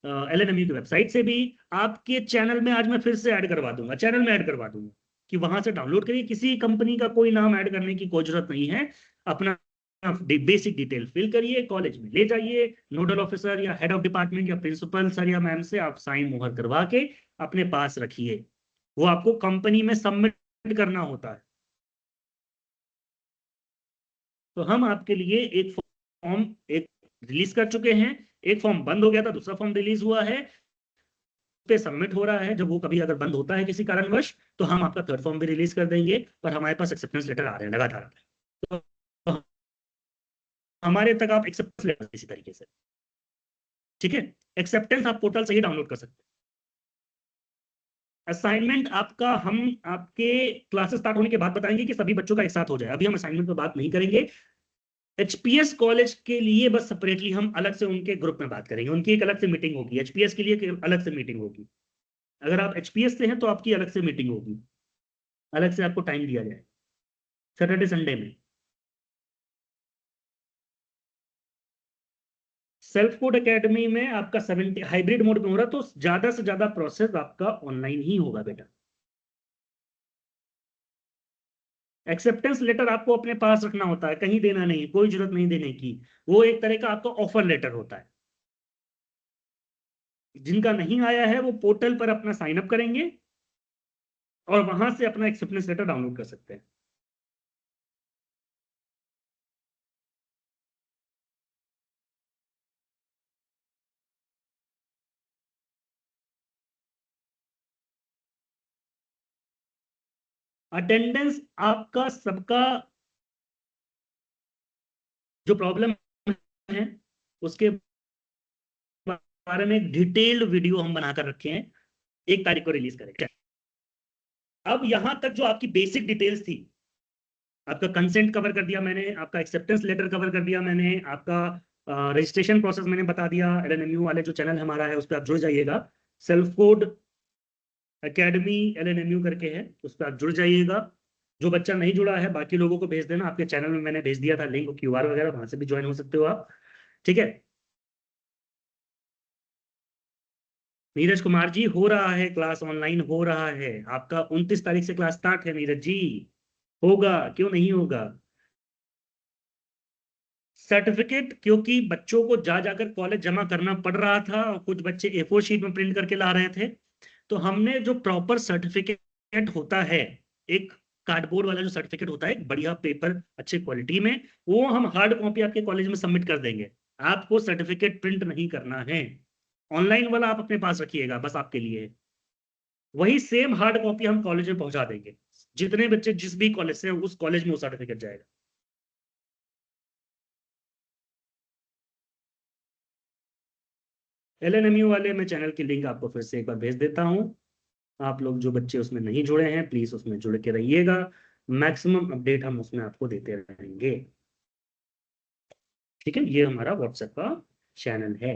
LNMU की वेबसाइट से भी। आपके चैनल में आज मैं फिर से ऐड करवा दूंगा, चैनल में ऐड करवा दूंगा कि वहां से डाउनलोड करिए। किसी कंपनी का कोई नाम ऐड करने की कोई जरूरत नहीं है। अपना बेसिक डिटेल फिल करिए, कॉलेज में ले जाइए, नोडल ऑफिसर या हेड ऑफ डिपार्टमेंट या प्रिंसिपल सर या मैम से आप साइन मोहर करवा के अपने पास रखिए। वो आपको कंपनी में सबमिट करना होता है। तो हम आपके लिए एक फॉर्म एक रिलीज कर चुके हैं। एक फॉर्म बंद हो गया था, दूसरा फॉर्म रिलीज हुआ है, पे सबमिट हो रहा है। जब वो कभी अगर बंद होता है किसी कारणवश, तो हम आपका थर्ड फॉर्म भी रिलीज कर देंगे। पर हमारे पास एक्सेप्टेंस लेटर आ रहे हैं लगातार, तो हमारे तक आप एक्सेप्टेंस लेटर इसी तरीके से, ठीक है। एक्सेप्टेंस आप पोर्टल से ही डाउनलोड कर सकते हैं। असाइनमेंट आपका हम आपके क्लासेस स्टार्ट होने के बाद बताएंगे कि सभी बच्चों का एक साथ हो जाए, अभी हम असाइनमेंट पर बात नहीं करेंगे। एचपीएस कॉलेज के लिए बस सेपरेटली हम अलग से उनके ग्रुप में बात करेंगे, उनकी एक अलग से मीटिंग होगी, एचपीएस के लिए अलग से मीटिंग होगी। अगर आप एचपीएस से हैं तो आपकी अलग से मीटिंग होगी, अलग से आपको टाइम दिया जाए सैटरडे संडे में। सेल्फ कोड एकेडमी में आपका 70 हाइब्रिड मोड में हो रहा, तो ज्यादा से ज्यादा प्रोसेस आपका ऑनलाइन ही होगा बेटा। एक्सेप्टेंस लेटर आपको अपने पास रखना होता है, कहीं देना नहीं, कोई जरूरत नहीं देने की। वो एक तरह का आपका ऑफर लेटर होता है। जिनका नहीं आया है वो पोर्टल पर अपना साइन अप करेंगे और वहां से अपना एक्सेप्टेंस लेटर डाउनलोड कर सकते हैं। अटेंडेंस आपका सबका जो प्रॉब्लम है उसके बारे में डिटेल्ड वीडियो हम बनाकर रखे हैं, 1 तारीख को रिलीज करेंगे। अब यहां तक जो आपकी बेसिक डिटेल्स थी, आपका कंसेंट कवर कर दिया मैंने, आपका एक्सेप्टेंस लेटर कवर कर दिया मैंने, आपका रजिस्ट्रेशन प्रोसेस मैंने बता दिया। एलएनएमयू वाले जो चैनल हमारा है उस पर आप जुड़ जाइएगा, सेल्फ कोड एकेडमी एलएनएमयू करके है, उस पर आप जुड़ जाइएगा। जो बच्चा नहीं जुड़ा है बाकी लोगों को भेज देना, आपके चैनल में मैंने भेज दिया था लिंक, क्यूआर वगैरह, वहां से भी ज्वाइन हो सकते हो आप। ठीक है, नीरज कुमार जी हो रहा है क्लास, ऑनलाइन हो रहा है आपका। 29 तारीख से क्लास स्टार्ट है नीरज जी, होगा, क्यों नहीं होगा। सर्टिफिकेट क्योंकि बच्चों को जा जाकर कॉलेज जमा करना पड़ रहा था और कुछ बच्चे A4 शीट में प्रिंट करके ला रहे थे, तो हमने जो प्रॉपर सर्टिफिकेट होता है, एक कार्डबोर्ड वाला जो सर्टिफिकेट होता है, एक बढ़िया पेपर अच्छे क्वालिटी में, वो हम हार्ड कॉपी आपके कॉलेज में सबमिट कर देंगे। आपको सर्टिफिकेट प्रिंट नहीं करना है, ऑनलाइन वाला आप अपने पास रखिएगा, बस आपके लिए। वही सेम हार्ड कॉपी हम कॉलेज में पहुंचा देंगे, जितने बच्चे जिस भी कॉलेज से उस कॉलेज में वो सर्टिफिकेट जाएगा। एलएनएमयू वाले मैं चैनल की लिंक आपको फिर से एक बार भेज देता हूं। आप लोग जो बच्चे उसमें नहीं जुड़े हैं प्लीज उसमें जुड़ के रहिएगा, मैक्सिमम अपडेट हम उसमें आपको देते रहेंगे। ठीक है, ये हमारा व्हाट्सएप का चैनल है,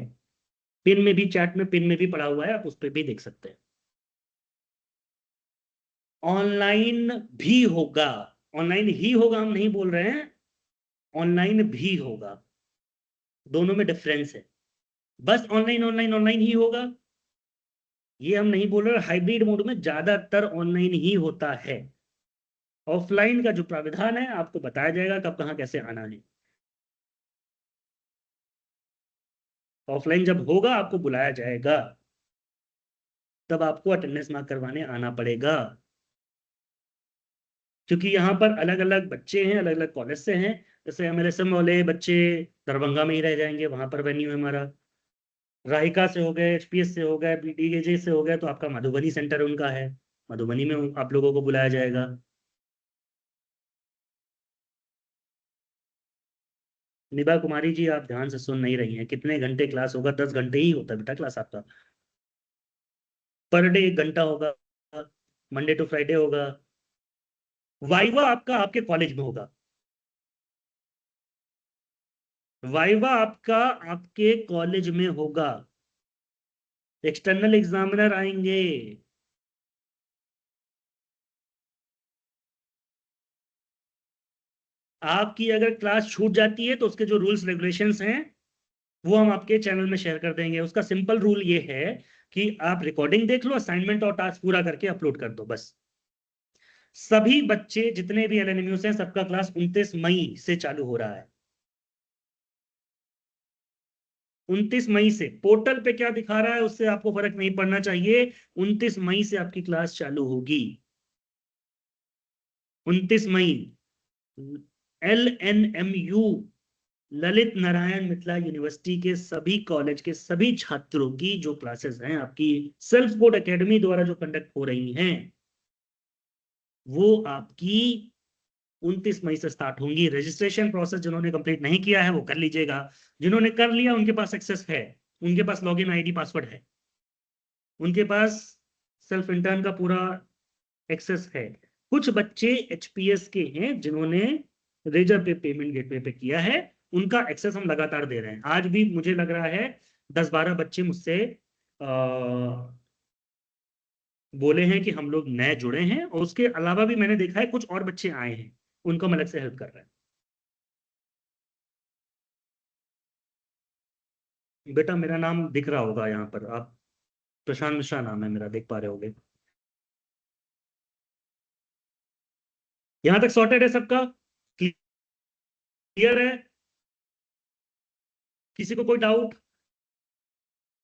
पिन में भी, चैट में पिन में भी पड़ा हुआ है, आप उस पर भी देख सकते हैं। ऑनलाइन भी होगा, ऑनलाइन ही होगा हम नहीं बोल रहे हैं, ऑनलाइन भी होगा, दोनों में डिफरेंस है। बस ऑनलाइन ऑनलाइन ऑनलाइन ही होगा ये हम नहीं बोल रहे, हाइब्रिड मोड में ज्यादातर ऑनलाइन ही होता है। ऑफलाइन का जो प्राविधान है आपको बताया जाएगा कब कहाँ कैसे आना है। ऑफलाइन जब होगा आपको बुलाया जाएगा, तब आपको अटेंडेंस मार्क करवाने आना पड़ेगा, क्योंकि यहाँ पर अलग अलग बच्चे हैं, अलग अलग कॉलेज से हैं। जैसे एमएलएसएम वाले बच्चे दरभंगा में ही रह जाएंगे, वहां पर वेन्यू है हमारा। राहिका से हो गए, एचपीएस से हो गए, बीडीएजे से हो गए, तो आपका मधुबनी सेंटर उनका है, मधुबनी में आप लोगों को बुलाया जाएगा। निभा कुमारी जी आप ध्यान से सुन नहीं रही हैं, कितने घंटे क्लास होगा? 10 घंटे ही होता है बेटा क्लास आपका, पर डे 1 घंटा होगा, मंडे टू फ्राइडे होगा। वाइवा आपका आपके कॉलेज में होगा, वाइवा आपका आपके कॉलेज में होगा, एक्सटर्नल एग्जामिनर आएंगे। आपकी अगर क्लास छूट जाती है तो उसके जो रूल्स रेगुलेशंस हैं वो हम आपके चैनल में शेयर कर देंगे। उसका सिंपल रूल ये है कि आप रिकॉर्डिंग देख लो, असाइनमेंट और टास्क पूरा करके अपलोड कर दो, बस। सभी बच्चे जितने भी एलएनएमयू हैं सबका क्लास 29 मई से चालू हो रहा है। 29 मई से पोर्टल पे क्या दिखा रहा है उससे आपको फर्क नहीं पड़ना चाहिए, 29 मई से आपकी क्लास चालू होगी। 29 मई, LNMU ललित नारायण मिथिला यूनिवर्सिटी के सभी कॉलेज के सभी छात्रों की जो क्लासेस हैं आपकी सेल्फ कोड एकेडमी द्वारा जो कंडक्ट हो रही हैं, वो आपकी 29 मई से स्टार्ट होंगी। रजिस्ट्रेशन प्रोसेस जिन्होंने कंप्लीट नहीं किया है वो कर लीजिएगा, जिन्होंने कर लिया उनके पास एक्सेस है, उनके पास लॉगिन आईडी पासवर्ड है, उनके पास सेल्फ इंटर्न का पूरा एक्सेस है। कुछ बच्चे एचपीएस के हैं जिन्होंने रेजर पे पेमेंट गेटवे पे किया है, उनका एक्सेस हम लगातार दे रहे हैं। आज भी मुझे लग रहा है 10-12 बच्चे मुझसे बोले हैं कि हम लोग नए जुड़े हैं, और उसके अलावा भी मैंने देखा है कुछ और बच्चे आए हैं, उनको हम अलग से हेल्प कर रहे हैं। बेटा मेरा नाम दिख रहा होगा यहाँ पर, आप प्रशांत मिश्रा नाम है मेरा, देख पा रहे होगे। यहाँ तक सॉर्टेड है सबका? क्लियर है? किसी को कोई डाउट?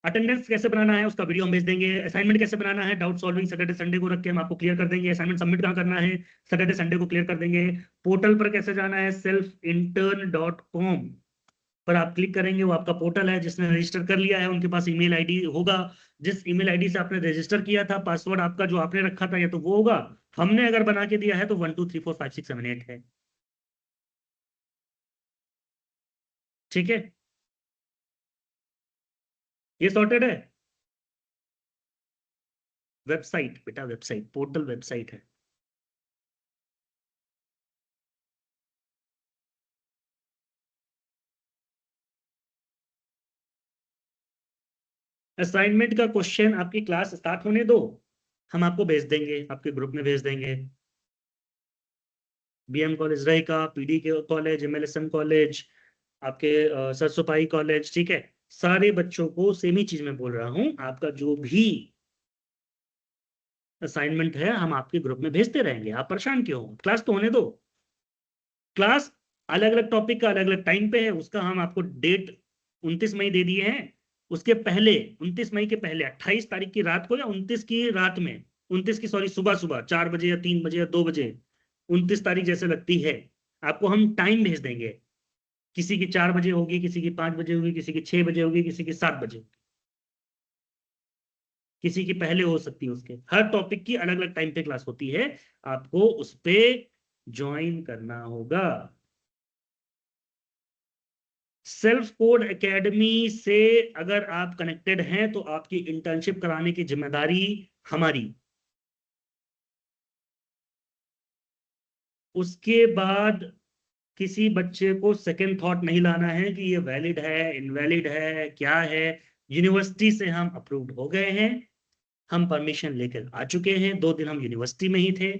अटेंडेंस कैसे बनाना है उसका वीडियो हम भेज देंगे। असाइनमेंट कैसे बनाना है, डाउट सॉल्विंग सैटरडे संडे को रख के हम आपको क्लियर कर देंगे। असाइनमेंट सबमिट कहाँ करना है, सैटरडे संडे को क्लियर कर देंगे। पोर्टल पर कैसे जाना है, selfintern.com पर आप क्लिक करेंगे, वो आपका पोर्टल है। जिसने रजिस्टर कर लिया है उनके पास ईमेल आईडी होगा। जिस ईमेल आईडी से आपने रजिस्टर किया था, पासवर्ड आपका जो आपने रखा था, या तो वो होगा, हमने अगर बना के दिया है तो 1 2 3 4 5 6 7 8 है। ठीक है, ये सॉर्टेड है। वेबसाइट बेटा, वेबसाइट पोर्टल वेबसाइट है। असाइनमेंट का क्वेश्चन आपकी क्लास स्टार्ट होने दो, हम आपको भेज देंगे, आपके ग्रुप में भेज देंगे। बीएम कॉलेज रहेगा, पीडी के कॉलेज, एमएलएसएम कॉलेज, आपके सरसोपाई कॉलेज, ठीक है। सारे बच्चों को सेम ही चीज में बोल रहा हूं, आपका जो भी असाइनमेंट है हम आपके ग्रुप में भेजते रहेंगे। आप परेशान क्यों हो, क्लास तो होने दो। क्लास अलग अलग टॉपिक का अलग अलग टाइम पे है, उसका हम आपको डेट 29 मई दे दिए हैं। उसके पहले 29 मई के पहले 28 तारीख की रात को, या 29 की रात में, 29 की सॉरी सुबह सुबह 4 बजे या 3 बजे या 2 बजे, 29 तारीख जैसे लगती है, आपको हम टाइम भेज देंगे। किसी की 4 बजे होगी, किसी की 5 बजे होगी, किसी की 6 बजे होगी, किसी की 7 बजे, किसी की पहले हो सकती है। उसके हर टॉपिक की अलग अलग टाइम पे क्लास होती है, आपको उस पे ज्वाइन करना होगा। सेल्फ कोड एकेडमी से अगर आप कनेक्टेड हैं तो आपकी इंटर्नशिप कराने की जिम्मेदारी हमारी। उसके बाद किसी बच्चे को सेकंड थॉट नहीं लाना है कि ये वैलिड है इनवैलिड है क्या है। यूनिवर्सिटी से हम अप्रूव्ड हो गए हैं, हम परमिशन लेकर आ चुके हैं, 2 दिन हम यूनिवर्सिटी में ही थे।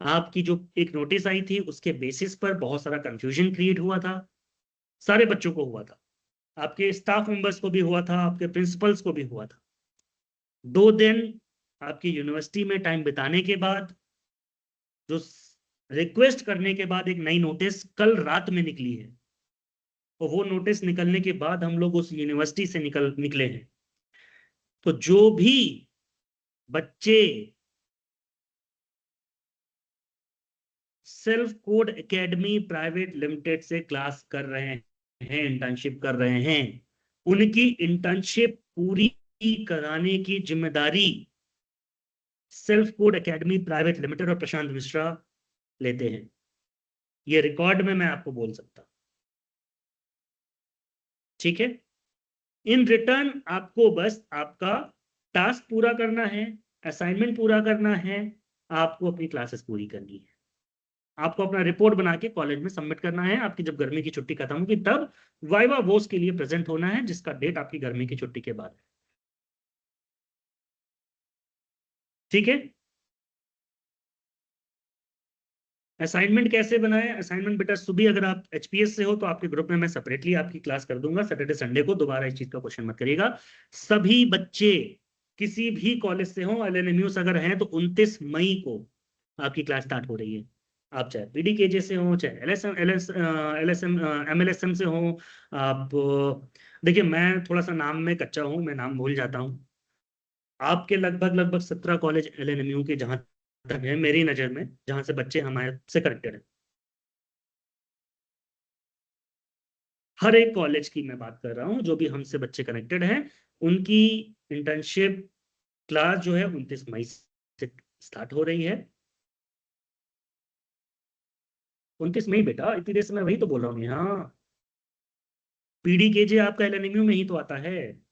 आपकी जो एक नोटिस आई थी उसके बेसिस पर बहुत सारा कंफ्यूजन क्रिएट हुआ था, सारे बच्चों को हुआ था, आपके स्टाफ मेंबर्स को भी हुआ था, आपके प्रिंसिपल्स को भी हुआ था। 2 दिन आपकी यूनिवर्सिटी में टाइम बिताने के बाद, जो रिक्वेस्ट करने के बाद, एक नई नोटिस कल रात में निकली है, और वो नोटिस निकलने के बाद हम लोग उस यूनिवर्सिटी से निकले हैं। तो जो भी बच्चे self code academy private limited से क्लास कर रहे हैं, इंटर्नशिप कर रहे हैं, उनकी इंटर्नशिप पूरी कराने की जिम्मेदारी self code academy private limited और प्रशांत मिश्रा लेते हैं। ये रिकॉर्ड में मैं आपको बोल सकता हूं, ठीक है। इन रिटर्न आपको बस आपका टास्क पूरा करना है, असाइनमेंट पूरा करना है, आपको अपनी क्लासेस पूरी करनी है, आपको अपना रिपोर्ट बना के कॉलेज में सबमिट करना है। आपकी जब गर्मी की छुट्टी खत्म होगी तब वाइवा वोस के लिए प्रेजेंट होना है, जिसका डेट आपकी गर्मी की छुट्टी के बाद है, ठीक है। असाइनमेंट कैसे बनाए, असाइनमेंट बेटा सुबह अगर आप एचपीएस से हो तो आपके ग्रुप में मैं सेपरेटली आपकी क्लास कर दूंगा। सैटरडे संडे को दोबारा इस चीज का क्वेश्चन मत करिएगा। सभी बच्चे किसी भी कॉलेज से हो, एलएनएमयू अगर हैं, तो 29 मई को आपकी क्लास स्टार्ट हो रही है। आप चाहे पीडीकेजे से हो, चाहे एलएसएम एलएसएम एमएलएसएम से हो। आप देखिए, मैं थोड़ा सा नाम में कच्चा हूँ, मैं नाम भूल जाता हूँ। आपके लगभग लगभग 17 कॉलेज एलएनएमयू के, जहां तक है मेरी नजर में, जहां से बच्चे हमारे से कनेक्टेड हैं। हर एक कॉलेज की मैं बात कर रहा हूँ, जो भी हमसे बच्चे कनेक्टेड हैं, उनकी इंटर्नशिप क्लास जो है 29 मई से स्टार्ट हो रही है। 29 मई बेटा, इतनी देर से मैं वही तो बोल रहा हूँ। यहाँ पीडीकेजे आपका एलएनएमयू में ही तो आता है।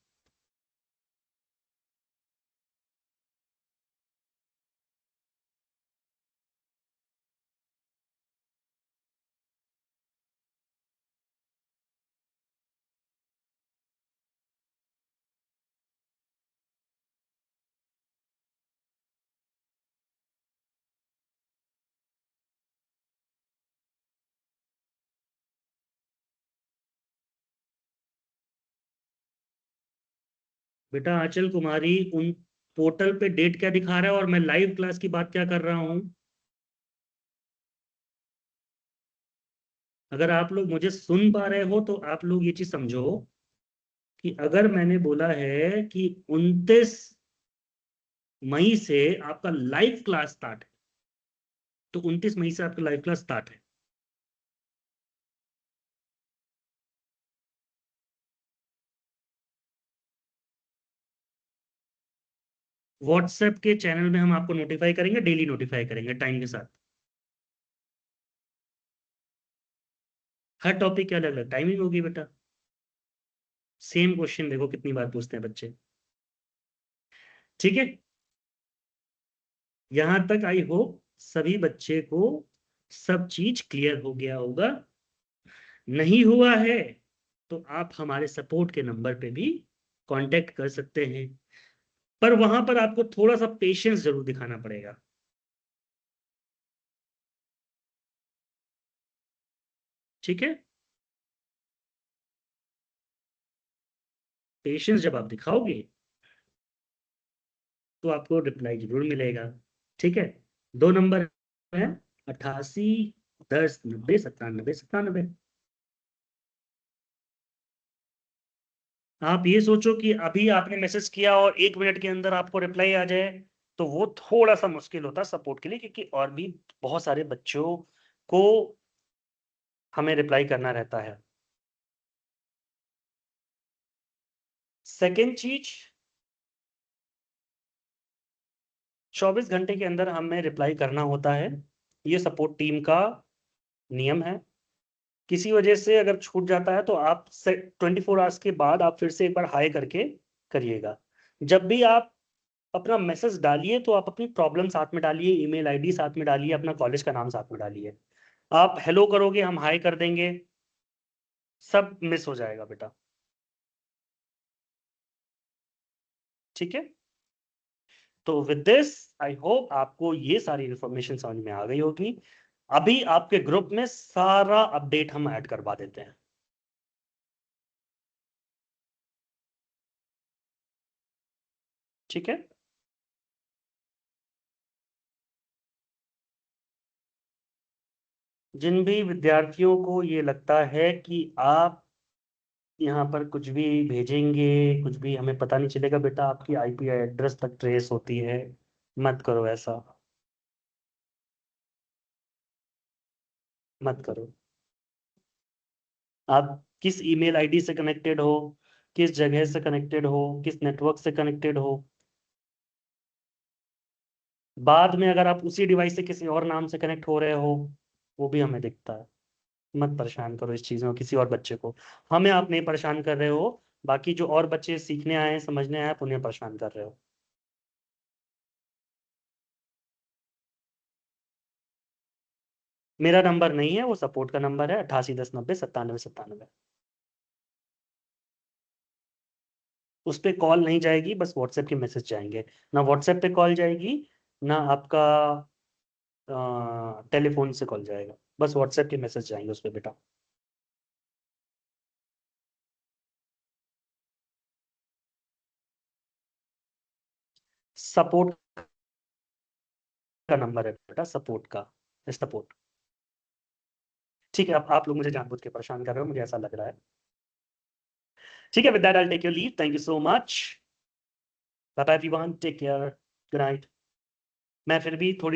बेटा आंचल कुमारी, उन पोर्टल पे डेट क्या दिखा रहा है और मैं लाइव क्लास की बात क्या कर रहा हूं? अगर आप लोग मुझे सुन पा रहे हो तो आप लोग ये चीज समझो कि अगर मैंने बोला है कि 29 मई से आपका लाइव क्लास स्टार्ट है, तो 29 मई से आपका लाइव क्लास स्टार्ट है। व्हाट्सएप के चैनल में हम आपको नोटिफाई करेंगे, डेली नोटिफाई करेंगे टाइम के साथ। हर टॉपिक की अलग अलग टाइमिंग होगी बेटा। सेम क्वेश्चन देखो कितनी बार पूछते हैं बच्चे। ठीक है, यहां तक आई होप सभी बच्चे को सब चीज क्लियर हो गया होगा। नहीं हुआ है तो आप हमारे सपोर्ट के नंबर पे भी कांटेक्ट कर सकते हैं, पर वहां पर आपको थोड़ा सा पेशेंस जरूर दिखाना पड़ेगा। ठीक है, पेशेंस जब आप दिखाओगे तो आपको रिप्लाई जरूर मिलेगा। ठीक है, दो नंबर है, 88 10 90 97 97। आप ये सोचो कि अभी आपने मैसेज किया और 1 मिनट के अंदर आपको रिप्लाई आ जाए, तो वो थोड़ा सा मुश्किल होता है सपोर्ट के लिए, क्योंकि और भी बहुत सारे बच्चों को हमें रिप्लाई करना रहता है। सेकेंड चीज, 24 घंटे के अंदर हमें रिप्लाई करना होता है, ये सपोर्ट टीम का नियम है। किसी वजह से अगर छूट जाता है तो आप 24 आवर्स के बाद आप फिर से एक बार हाई करके करिएगा। जब भी आप अपना मैसेज डालिए तो आप अपनी प्रॉब्लम साथ में डालिए, ईमेल आईडी साथ में डालिए, अपना कॉलेज का नाम साथ में डालिए। आप हेलो करोगे, हम हाई कर देंगे, सब मिस हो जाएगा बेटा। ठीक है, तो विद दिस आई होप आपको ये सारी इंफॉर्मेशन समझ में आ गई होगी। अभी आपके ग्रुप में सारा अपडेट हम ऐड करवा देते हैं। ठीक है, जिन भी विद्यार्थियों को ये लगता है कि आप यहाँ पर कुछ भी भेजेंगे, कुछ भी हमें पता नहीं चलेगा, बेटा आपकी आईपी एड्रेस तक ट्रेस होती है, मत करो ऐसा, मत करो। आप किस ईमेल आईडी से कनेक्टेड हो, किस जगह से कनेक्टेड हो, किस नेटवर्क से कनेक्टेड हो, बाद में अगर आप उसी डिवाइस से किसी और नाम से कनेक्ट हो रहे हो, वो भी हमें दिखता है। मत परेशान करो इस चीज में किसी और बच्चे को। हमें आप नहीं परेशान कर रहे हो, बाकी जो और बच्चे सीखने आए हैं, समझने आए हैं, आप उन्हें परेशान कर रहे हो। मेरा नंबर नहीं है, वो सपोर्ट का नंबर है, 88 10 90 97 97। उस पर कॉल नहीं जाएगी, बस व्हाट्सएप के मैसेज जाएंगे। ना व्हाट्सएप पे कॉल जाएगी, ना आपका टेलीफोन से कॉल जाएगा, बस व्हाट्सएप के मैसेज जाएंगे उस पर बेटा। सपोर्ट का नंबर है बेटा, सपोर्ट का, सपोर्ट। ठीक है, अब आप लोग मुझे जानबूझ के परेशान कर रहे हो, मुझे ऐसा लग रहा है। ठीक है, with that I take your leave, thank you so much, bye bye everyone, take care, good night. मैं फिर भी थोड़ी